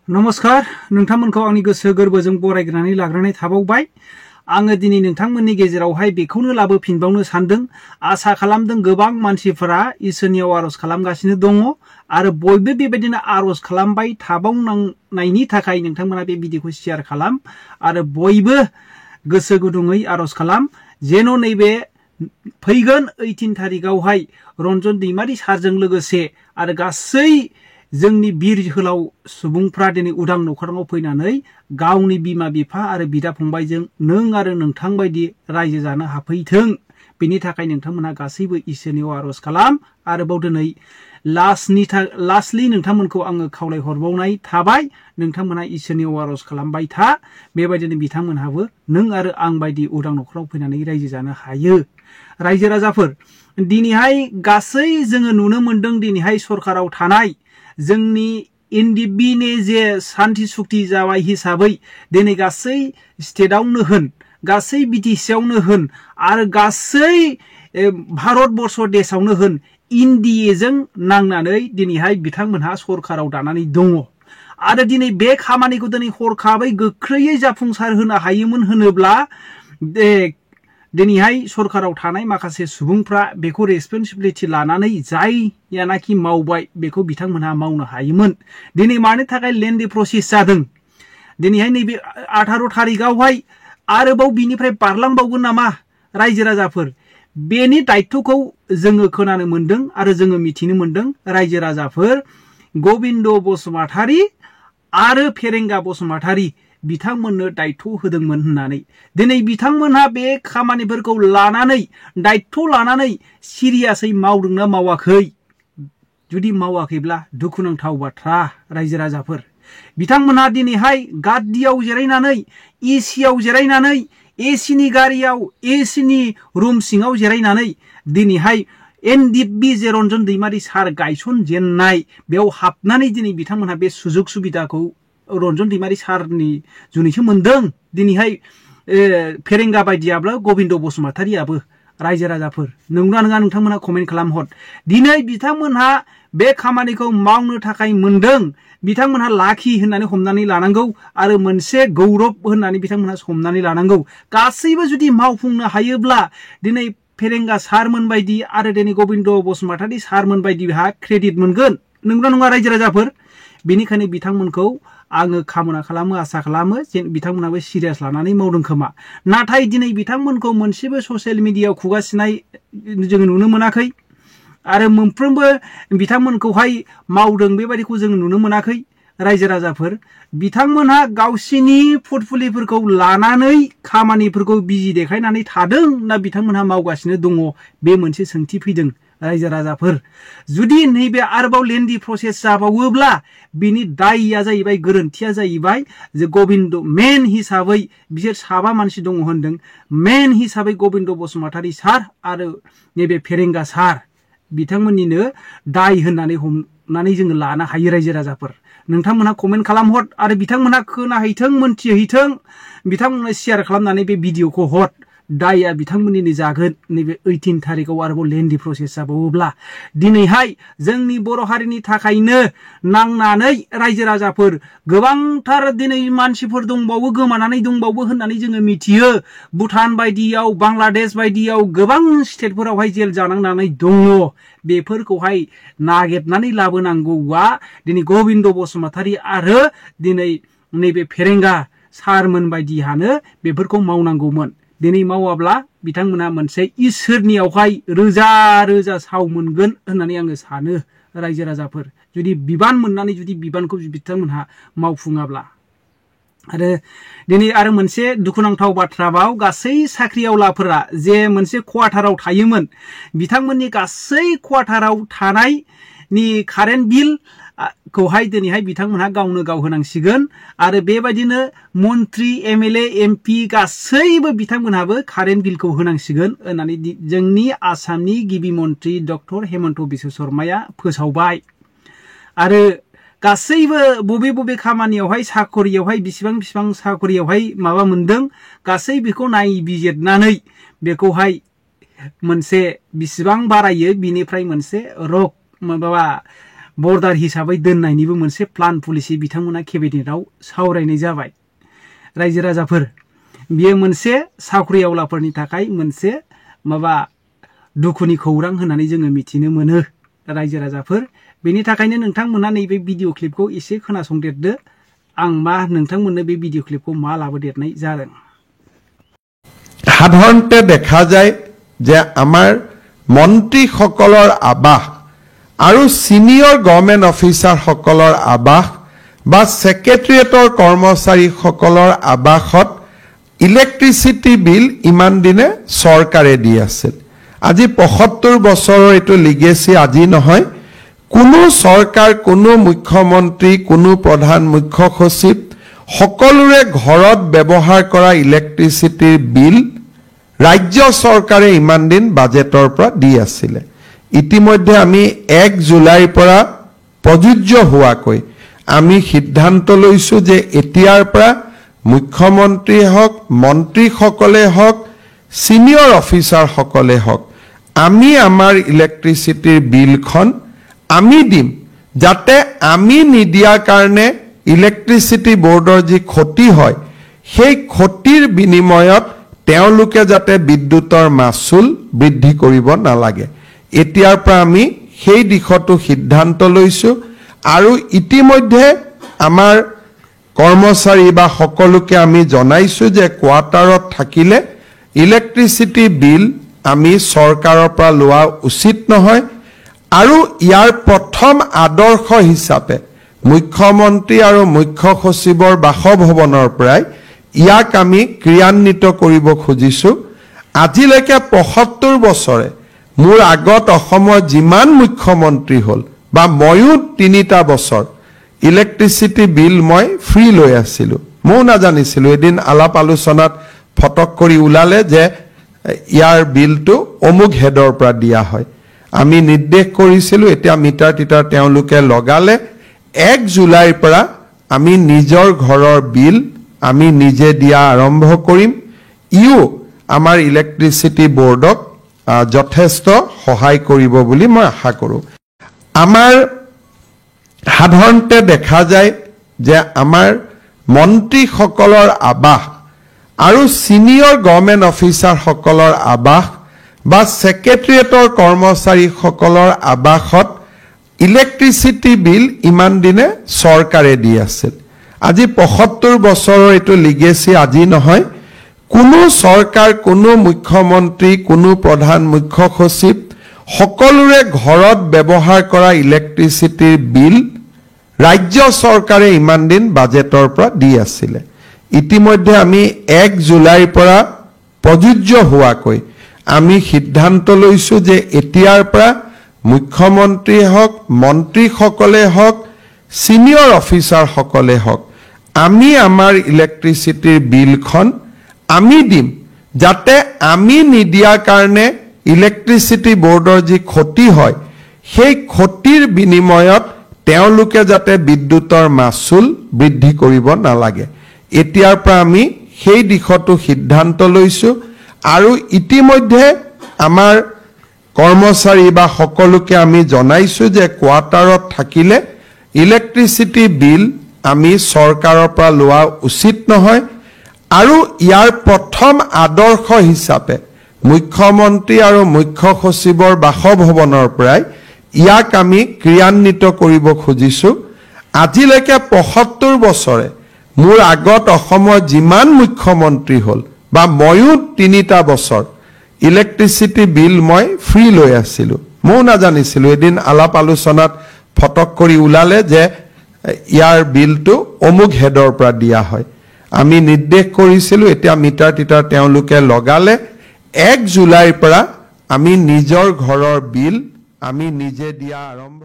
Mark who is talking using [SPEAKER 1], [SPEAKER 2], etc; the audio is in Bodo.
[SPEAKER 1] नमस्कार नोंथांमोनखौ आंनि गोसो गोरबोजों बरायग्रोनानै लाग्रोनाय थाबावबाय। आङो दिनै नोंथांमोननि गेजेरावहाय बेखौनो लाबोफिनबावनो सानदों। आसा खालामदों गोबां मानसिफोरा इसोरनियाव आरज खालामगासिनो दङ आरो बयबो बेबायदिनो आरज खालामबाय थाबावनायनि थाखाय नोंथांमोना बे भिडिअखौ शेयार खालाम आरो बयबो गोसो गुदुङै आरज खालाम जेन' नैबे फैगोन 18 तारिखआवहाय रन्जन दैमारि सारजों लोगोसे आरो गासै जोंनि बिर जोहोलाव सुबुंफ्रा दिनै उदां न'खराव फैनानै गावनि बिमा बिफा आरो बिदा फंबायजों नों आरो नोंथां बायदि रायजो जानो हाफैथों। बेनि थाखाय नोंथांमोना गासैबो इसोरनियाव आरज खालाम। आरोबाव दिनै लास्टलि नोंथांमोनखौ आङो खावलायहरबावनाय थाबाय, नोंथांमोना इसोरनियाव आरज खालामबाय था। बेबायदिनो बिथांमोनहाबो नों आरो आं बायदि उदां न'खराव फैनानै रायजो जानो हायो। रायजो राजाफोर, दिनैहाय गासै जोङो नुनो मोनदों दिनैहाय सरकाराव थानाय जोंनि एनडिएफबि जे सान्थि सुक्ति जाबाय हिसाबै दिनै गासै स्टेटआवनो होन, गासै बिटिसिआवनो होन आरो गासै भारतबर्ष देशआवनो होन एनडिएजों नांनानै दिनैहाय बिथांमोनहा सरकाराव दानानै दङ। आरो दिनै बे खामानिखौ दिनै हरखाबै गोख्रैयै जाफुंसार होनो हायोमोन होनोब्ला दिनैहाय सरकाराव थानाय माखासे सुबुंफ्रा बेखौ रेसपन्सिबिलिटि लानानै जायनाखि मावबाय बेखौ बिथांमोनहा मावनो हायोमोन। दिनै मानि थाखाय लेन्डि प्रसेस जादों? दिनैहाय नैबे 18 तारिखआवहाय आरोबाव बिनिफ्राय बारलांबावगोन नामा रायजो राजाफोर? बेनि दायित्वखौ जोङो खोनानो मोनदों आरो जोङो मिथिनो मोनदों रायजो राजाफोर गबिन्द बसुमतारी आरो फेरेंगा बसुमतारी बिथांमोननो दायित्व होदोंमोन होननानै। दिनै बिथांमोनहा बे खामानिफोरखौ लानानै दायित्व लानानै सिरियासै मावदोंना मावाखै? जुदि मावाखैब्ला दुखुनांथाव बाथ्रा रायजो राजाफोर। बिथांमोनहा दिनैहाय गाद्दियाव जिरायनानै एसियाव जिरायनानै एसिनि गारियाव एसिनि रुम सिङाव जिरायनानै दिनैहाय एनडिएफबि जे रन्जन दैमारि सार गायसनजेननाय बेयाव हाबनानै दिनै बिथांमोनहा बे सुजुग सुबिदाखौ रन्जन दैमारि सारनि जुनैसो मोनदों। दिनैहाय फेरेंगा बायदियाब्ला गबिन्द बसुमतारीयाबो। रायजो राजाफोर नंगौना नङा नोंथांमोनहा कमेन्ट खालामहर। दिनै बिथांमोनहा बे खामानिखौ मावनो थाखाय मोनदों, बिथांमोनहा लाखि होननानै हमनानै लानांगौ आरो मोनसे गौरब होननानै बिथांमोनहा हमनानै लानांगौ। गासैबो जुदि मावफुंनो हायोब्ला दिनै फेरेंगा सारमोन बायदि आरो दिनै गबिन्द बसुमतारी सारमोन बायदिहा क्रेडिट मोनगोन। नंगौना नङा रायजो राजाफोर? बेनिखायनो बिथांमोनखौ आङो कामना खालामो, आसा खालामो जे बिथांमोनाबो सिरियास लानानै मावदों खोमा। नाथाय दिनै बिथांमोनखौ मोनसेबो ससियेल मिडियायाव खुगा सिनाय जोङो नुनो मोनाखै आरो मोनफ्रोमबो बिथांमोनखौहाय मावदों बेबायदिखौ जोङो नुनो मोनाखै। रायजो राजाफोर, बिथांमोनहा गावसिनि पर्टफलिय'फोरखौ लानानै खामानिफोरखौ बिजि देखायनानै थादों ना बिथांमोनहा मावगासिनो दङ? बे मोनसे सोंथि फैदों रायजो राजाफोर। जुदि नैबे आरोबाव लेन्डि प्रसेस जाबावोब्ला बिनि दायया जाहैबाय, गोरोन्थिया जाहैबाय जे गबिन्द मेन हिसाबै बिसोर साबा मानसि दङ होनदों। मेन हिसाबै गबिन्द बसुमतारी सार आरो नैबे फेरेंगा सार बिथांमोननिनो दाय होननानै हमनानै जोङो लानो हायो। रायजो राजाफोर नोंथांमोनहा कमेन्ट खालामहर आरो बिथांमोनहा खोनाहैथों, मोनथिहैथों, बिथांमोनहा शेयार खालामनानै बे भिडिअखौ हर। दायया बिथांमोननिनो जागोन नैबे 18 तारिखआव आरोबाव लेन्डि प्रसेस जाबावोब्ला। दिनैहाय जोंनि बर' हारिनि थाखायनो नांनानै रायजो राजाफोर गोबांथार दिनै मानसिफोर दंबावो, गोमानानै दंबावो होननानै जोङो मिथियो। भुटान बायदियाव, बांलादेश बायदियाव गोबां स्टेटफोरावहाय जेल जानांनानै दङ। बेफोरखौहाय नागिरनानै लाबोनांगौआ दिनै गबिन्द बसुमतारी आरो दिनै नैबे फेरेंगा सारमोन बायदिहानो बेफोरखौ मावनांगौमोन। दिनै मावाब्ला बिथांमोना मोनसे इसोरनियावहाय रोजा रोजा साव मोनगोन होननानै आङो सानो रायजो राजाफोर। जुदि बिबान मोननानै जुदि बिबानखौ बिथांमोनहा मावफुङाब्ला। आरो दिनै आरो मोनसे दुखुनांथाव बाथ्राबाव, गासै साख्रिआवलाफोरा जे मोनसे क्वार्टाराव थायोमोन, बिथांमोननि गासै क्वार्टाराव थानायनि कारेन्ट बिल खौहाय दिनैहाय बिथांमोनहा गावनो गाव होनांसिगोन। आरो बेबायदिनो मन्त्रि, एमएलए, एमपि गासैबो बिथांमोनहाबो कारेन्ट बिलखौ होनांसिगोन होननानै जोंनि आसामनि गिबि मन्त्रि डक्टर हेमन्त बिश्व शर्माया फोसावबाय। आरो गासैबो बबे बबे खामानियावहाय साखरियावहाय बिसिबां साखरियावहाय माबा मोनदों गासै बेखौ नायबिजिरनानै बेखौहाय मोनसे बिसिबां बारायो बिनिफ्राय मोनसे माबा बर्डार हिसाबै दोननायनिबो मोनसे प्लान पलिसि बिथांमोना केबिनेटआव सावरायनाय जाबाय रायजो राजाफोर बियो मोनसे साख्रिआवलाफोरनि थाखाय मोनसे माबा दुखुनि खौरां होननानै जोङो मिथिनो मोनो रायजो राजाफोर बेनि थाखायनो नोंथांमोना नैबे भिडिअ क्लिपखौ एसे खोनासंदेरदो आं मा नोंथांमोननो बे भिडिअ क्लिपखौ मा लाबोदेरनाय जादों
[SPEAKER 2] সাধাৰণতে দেখা যায় যে আমাৰ মন্ত্ৰীসকলৰ আবাস আৰু সিনিয়ৰ গভৰ্ণমেণ্ট অফিচাৰসকলৰ আবাস বা সেক্ৰেটাৰিয়েটৰ কৰ্মচাৰীসকলৰ আবাসত ইলেক্ট্ৰিচিটি বিল ইমান দিনে চৰকাৰে দি আছিল আজি ৭৫ বছৰৰ এটো লিগেসি আজি নহয় কোনো চৰকাৰ কোনো মুখ্যমন্ত্ৰী কোনো প্ৰধান মুখ্য সচিব সকলোৰে ঘৰত ব্যৱহাৰ কৰা ইলেক্ট্ৰিচিটিৰ বিল ৰাজ্য চৰকাৰে ইমান দিন বাজেটৰ পৰা দি আছিল ইতিমধ্যে আমি 1 জুলাইৰ পৰা প্ৰযোজ্য হোৱাকৈ আমি সিদ্ধান্ত লৈছো যে এতিয়াৰ পৰা মুখ্যমন্ত্ৰী হওক মন্ত্ৰীসকলে হওক সিনিয়ৰ অফিচাৰ সকলে হওক আমি আমাৰ ইলেক্ট্ৰিচিটিৰ বিলখন আমি দিম যাতে আমি নিদিয়া কাৰণে ইলেক্ট্ৰিচিটি বোৰ্ডৰ যি ক্ষতি হয় সেই ক্ষতিৰ বিনিময়ত তেওঁলোকে যাতে বিদ্যুতৰ মাচুল বৃদ্ধি কৰিব নালাগে এতিয়াৰ পৰা আমি সেই দিশটো সিদ্ধান্ত লৈছো আৰু ইতিমধ্যে আমাৰ কৰ্মচাৰী বা সকলোকে আমি জনাইছো যে কোৱাৰ্টাৰত থাকিলে ইলেক্ট্ৰিচিটি বিল আমি চৰকাৰৰ পৰা লোৱা উচিত নহয় আৰু ইয়াৰ প্ৰথম আদৰ্শ হিচাপে মুখ্যমন্ত্ৰী আৰু মুখ্য সচিবৰ বাসভৱনৰ পৰাই ইয়াক আমি ক্ৰিয়ান্বিত কৰিব খুজিছো আজিলৈকে ৭৫ বছৰে মোৰ আগত অসমৰ যিমান মুখ্যমন্ত্ৰী হল বা ময়ো ৩টা বছৰ ইলেক্ট্ৰিচিটি বিল মই ফ্ৰী লৈ আছিলো মই নাজানিছিলো এদিন আলাপ আলোচনাত ফটক কৰি উলালে যে ইয়াৰ বিলটো অমুক হেডৰ পৰা দিয়া হয় আমি নিৰ্দেশ কৰিছিলো এতিয়া মিটাৰ টিটাৰ তেওঁলোকে লগালে 1 জুলাইৰ পৰা আমি নিজৰ ঘৰৰ বিল আমি নিজে দিয়া আৰম্ভ কৰিম ইও আমাৰ ইলেক্ট্ৰিচিটি বোৰ্ডক যথেষ্ট সহায় কৰিব বুলি মই আশা কৰো আমাৰ সাধাৰণতে দেখা যায় যে আমাৰ মন্ত্ৰীসকলৰ আবাস আৰু সিনিয়ৰ গভৰ্ণমেণ্ট অফিচাৰসকলৰ আবাস বা সেক্ৰেটাৰিয়েটৰ কৰ্মচাৰীসকলৰ আবাসত ইলেক্ট্ৰিচিটি বিল ইমান দিনে চৰকাৰে দি আছিল আজি ৭৫ বছৰৰ এটো লিগেসি আজি নহয় কোনো চৰকাৰ কোনো মুখ্যমন্ত্ৰী কোনো প্ৰধান মুখ্য সচিব সকলোৰে ঘৰত ব্যৱহাৰ কৰা ইলেক্ট্ৰিচিটিৰ বিল ৰাজ্য চৰকাৰে ইমান দিন বাজেটৰ পৰা দি আছিল ইতিমধ্যে আমি 1 জুলাইৰ পৰা প্ৰযোজ্য হোৱাকৈ আমি সিদ্ধান্ত লৈছো যে এতিয়াৰ পৰা মুখ্যমন্ত্ৰী হওক মন্ত্ৰীসকলে হওক সিনিয়ৰ অফিচাৰ সকলে হওক আমি আমাৰ ইলেক্ট্ৰিচিটিৰ বিলখন আমি দিম যাতে আমি নিদিয়া কাৰণে ইলেক্ট্ৰিচিটি বোৰ্ডৰ যি ক্ষতি হয় সেই ক্ষতিৰ বিনিময়ত তেওঁলোকে যাতে বিদ্যুতৰ মাচুল বৃদ্ধি কৰিব নালাগে এতিয়াৰ পৰা আমি সেই দিশটো সিদ্ধান্ত লৈছো আৰু ইতিমধ্যে আমাৰ কৰ্মচাৰী বা সকলোকে আমি জনাইছো যে কোৱাৰ্টাৰত থাকিলে ইলেক্ট্ৰিচিটি বিল আমি চৰকাৰৰ পৰা লোৱা উচিত নহয় আৰু ইয়াৰ প্ৰথম আদৰ্শ হিচাপে মুখ্যমন্ত্ৰী আৰু মুখ্য সচিবৰ বাসভৱনৰ পৰাই ইয়াক আমি ক্ৰিয়ান্বিত কৰিব খুজিছো আজিলৈকে ৭৫ বছৰে মোৰ আগত অসমৰ যিমান মুখ্যমন্ত্ৰী হল বা ময়ো ৩টা বছৰ ইলেক্ট্ৰিচিটি বিল মই ফ্ৰী লৈ আছিলো মই নাজানিছিলো এদিন আলাপ আলোচনাত ফটক কৰি উলালে যে ইয়াৰ বিলটো অমুক হেডৰ পৰা দিয়া হয় আমি নিৰ্দেশ কৰিছিলো এতিয়া মিটাৰ টিটাৰ তেওঁলোকে লগালে 1 জুলাইৰ পৰা আমি নিজৰ ঘৰৰ বিল আমি নিজে দিয়া আৰম্ভ